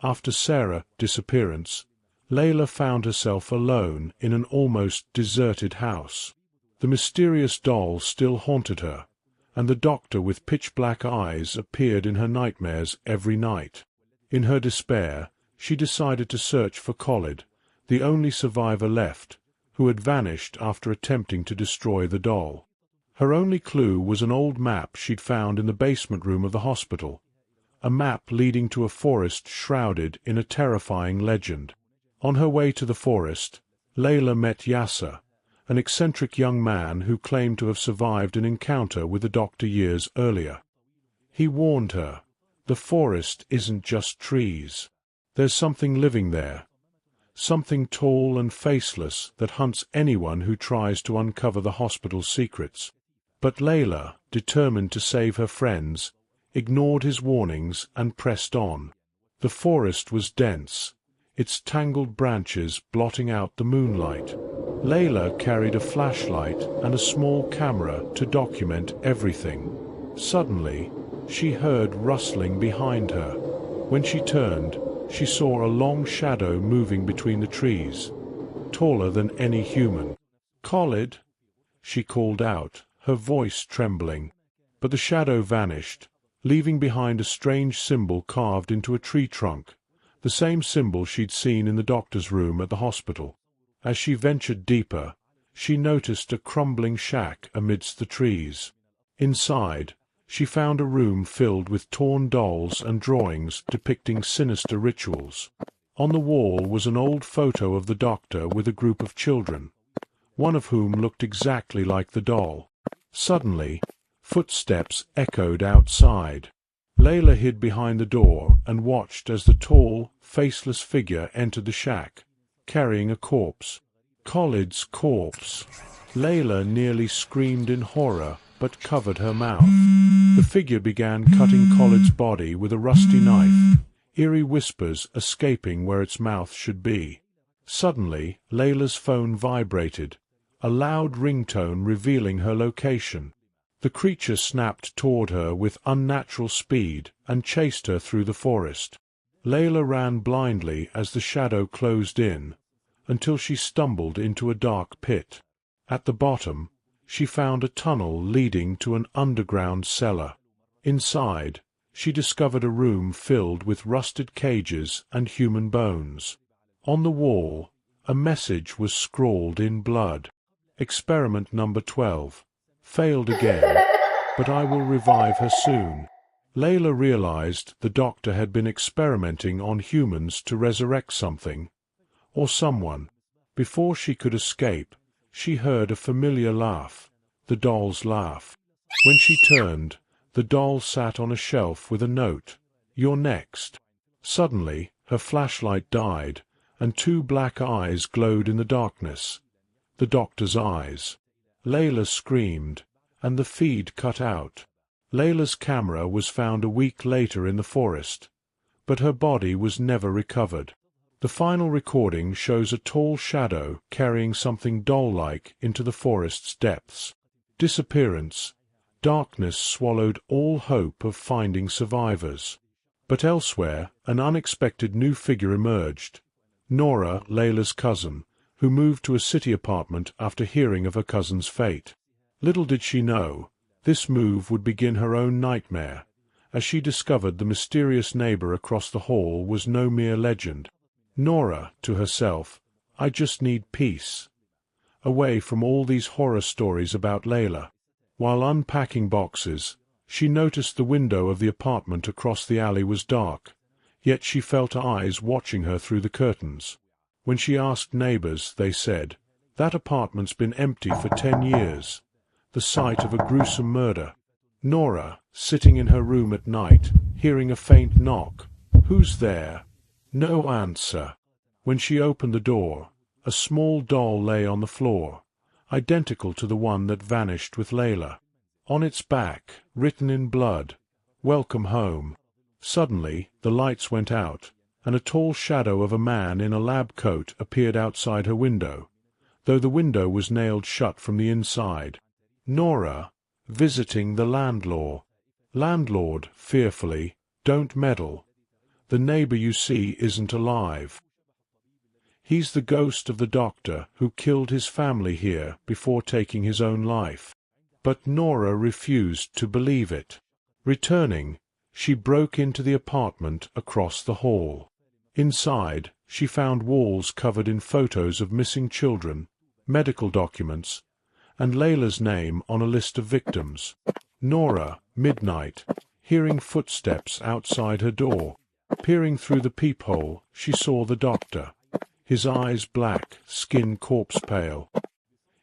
After Sarah's disappearance, Layla found herself alone in an almost deserted house. The mysterious doll still haunted her, and the doctor with pitch-black eyes appeared in her nightmares every night. In her despair, she decided to search for Khalid, the only survivor left, who had vanished after attempting to destroy the doll. Her only clue was an old map she'd found in the basement room of the hospital, a map leading to a forest shrouded in a terrifying legend. On her way to the forest, Layla met Yasser, an eccentric young man who claimed to have survived an encounter with the doctor years earlier. He warned her, "The forest isn't just trees. There's something living there. Something tall and faceless that hunts anyone who tries to uncover the hospital's secrets." But Layla, determined to save her friends, ignored his warnings and pressed on. The forest was dense, its tangled branches blotting out the moonlight. Layla carried a flashlight and a small camera to document everything. Suddenly, she heard rustling behind her. When she turned, she saw a long shadow moving between the trees, taller than any human. "Khalid," she called out, her voice trembling. But the shadow vanished, leaving behind a strange symbol carved into a tree trunk, the same symbol she'd seen in the doctor's room at the hospital. As she ventured deeper, she noticed a crumbling shack amidst the trees. Inside, she found a room filled with torn dolls and drawings depicting sinister rituals. On the wall was an old photo of the doctor with a group of children, one of whom looked exactly like the doll. Suddenly, footsteps echoed outside. Layla hid behind the door and watched as the tall, faceless figure entered the shack, carrying a corpse. Khalid's corpse. Layla nearly screamed in horror, but covered her mouth. The figure began cutting Khalid's body with a rusty knife, eerie whispers escaping where its mouth should be. Suddenly, Layla's phone vibrated, a loud ringtone revealing her location. The creature snapped toward her with unnatural speed and chased her through the forest. Layla ran blindly as the shadow closed in, until she stumbled into a dark pit. At the bottom, she found a tunnel leading to an underground cellar. Inside, she discovered a room filled with rusted cages and human bones. On the wall, a message was scrawled in blood. "Experiment number 12. Failed again, but I will revive her soon." Layla realized the doctor had been experimenting on humans to resurrect something, or someone. Before she could escape, she heard a familiar laugh, the doll's laugh. When she turned, the doll sat on a shelf with a note, "You're next." Suddenly, her flashlight died, and two black eyes glowed in the darkness. The doctor's eyes. Layla screamed, and the feed cut out. Layla's camera was found a week later in the forest, but her body was never recovered. The final recording shows a tall shadow carrying something doll-like into the forest's depths. Disappearance. Darkness swallowed all hope of finding survivors. But elsewhere, an unexpected new figure emerged. Nora, Layla's cousin, who moved to a city apartment after hearing of her cousin's fate. Little did she know, this move would begin her own nightmare, as she discovered the mysterious neighbor across the hall was no mere legend. Nora, to herself, "I just need peace. Away from all these horror stories about Layla." While unpacking boxes, she noticed the window of the apartment across the alley was dark, yet she felt eyes watching her through the curtains. When she asked neighbors, they said, "That apartment's been empty for 10 years, the site of a gruesome murder." Nora, sitting in her room at night, hearing a faint knock. "Who's there?" No answer. When she opened the door, a small doll lay on the floor, identical to the one that vanished with Layla. On its back, written in blood, "Welcome home." Suddenly, the lights went out, and a tall shadow of a man in a lab coat appeared outside her window, though the window was nailed shut from the inside. Nora, visiting the landlord. Landlord, fearfully, "Don't meddle." The neighbor you see isn't alive. He's the ghost of the doctor who killed his family here before taking his own life. But Nora refused to believe it. Returning, she broke into the apartment across the hall. Inside, she found walls covered in photos of missing children, medical documents, and Layla's name on a list of victims. Nora, midnight, hearing footsteps outside her door. Peering through the peephole, she saw the doctor. His eyes black, skin corpse-pale.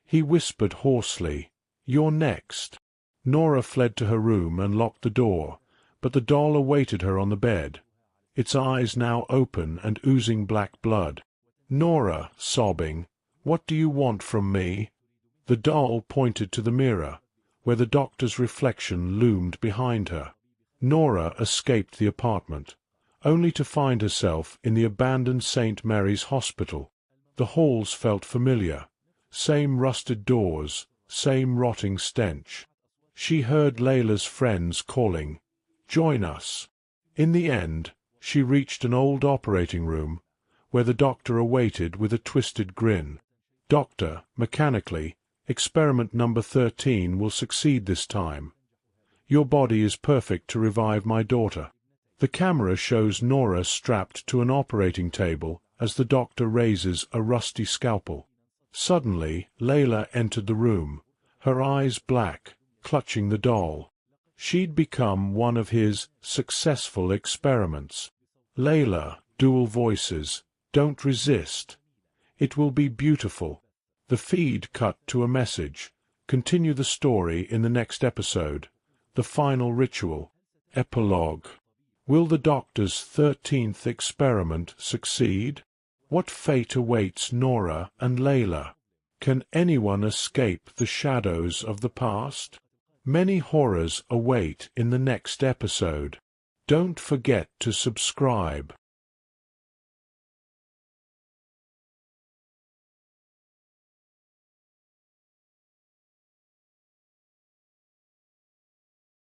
He whispered hoarsely, "You're next." Nora fled to her room and locked the door, but the doll awaited her on the bed, its eyes now open and oozing black blood. "Nora," sobbing, "what do you want from me?" The doll pointed to the mirror, where the doctor's reflection loomed behind her. Nora escaped the apartment, only to find herself in the abandoned St. Mary's Hospital. The halls felt familiar, same rusted doors, same rotting stench. She heard Layla's friends calling, "Join us." In the end, she reached an old operating room, where the doctor awaited with a twisted grin. "Doctor," mechanically, "experiment number 13 will succeed this time. Your body is perfect to revive my daughter." The camera shows Nora strapped to an operating table as the doctor raises a rusty scalpel. Suddenly, Layla entered the room, her eyes black, clutching the doll. She'd become one of his successful experiments. "Layla," dual voices, "don't resist. It will be beautiful." The feed cut to a message. Continue the story in the next episode. The final ritual. Epilogue. Will the doctor's 13th experiment succeed? What fate awaits Nora and Layla? Can anyone escape the shadows of the past? Many horrors await in the next episode. Don't forget to subscribe.